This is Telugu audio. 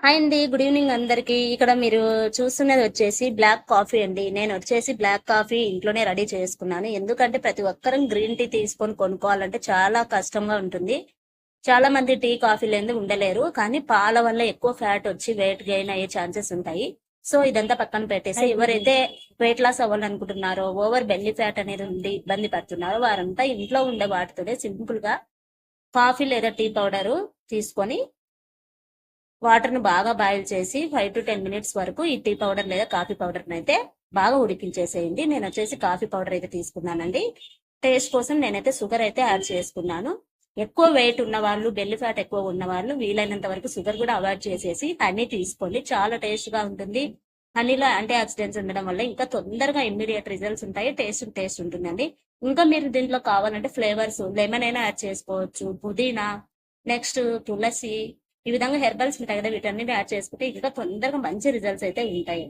హాయ్ అండి, గుడ్ ఈవినింగ్ అందరికి. ఇక్కడ మీరు చూస్తున్నది వచ్చేసి బ్లాక్ కాఫీ అండి. నేను వచ్చేసి బ్లాక్ కాఫీ ఇంట్లోనే రెడీ చేసుకున్నాను. ఎందుకంటే ప్రతి ఒక్కరం గ్రీన్ టీ తీసుకొని కొనుక్కోవాలంటే చాలా కష్టంగా ఉంటుంది. చాలా మంది టీ కాఫీ లేని ఉండలేరు. కానీ పాల వల్ల ఎక్కువ ఫ్యాట్ వచ్చి వెయిట్ గెయిన్ అయ్యే ఛాన్సెస్ ఉంటాయి. సో ఇదంతా పక్కన పెట్టేసి ఎవరైతే వెయిట్ లాస్ అవ్వాలనుకుంటున్నారో, ఓవర్ బెల్లీ ఫ్యాట్ అనేది ఉండి ఇబ్బంది పడుతున్నారో వారంతా ఇంట్లో ఉండే వాటితోనే సింపుల్ గా కాఫీ లేదా టీ పౌడర్ తీసుకొని వాటర్ ను బాగా బాయిల్ చేసి 5 to 10 minutes వరకు ఈ టీ పౌడర్ లేదా కాఫీ పౌడర్ అయితే బాగా ఉడికించేసేయండి. నేను వచ్చేసి కాఫీ పౌడర్ అయితే తీసుకున్నానండి. టేస్ట్ కోసం నేనైతే షుగర్ అయితే యాడ్ చేసుకున్నాను. ఎక్కువ వెయిట్ ఉన్న వాళ్ళు, బెల్లి ఫ్యాట్ ఎక్కువ ఉన్న వాళ్ళు వీలైనంత వరకు షుగర్ కూడా అవాయిడ్ చేసేసి హనీ తీసుకోండి. చాలా టేస్ట్ గా ఉంటుంది. హనీలో యాంటీ ఆక్సిడెంట్స్ ఉండడం వల్ల ఇంకా తొందరగా ఇమ్మీడియట్ రిజల్ట్స్ ఉంటాయి. టేస్ట్ ఉంటుందండి. ఇంకా మీరు దీంట్లో కావాలంటే ఫ్లేవర్స్ లెమన్ అయినా యాడ్ చేసుకోవచ్చు, పుదీనా, నెక్స్ట్ తులసి, ఈ విధంగా హెర్బల్స్ ఉంటాయి కదా, వీటన్నిటి యాడ్ చేసుకుంటే ఇంకా తొందరగా మంచి రిజల్ట్స్ అయితే ఉంటాయి.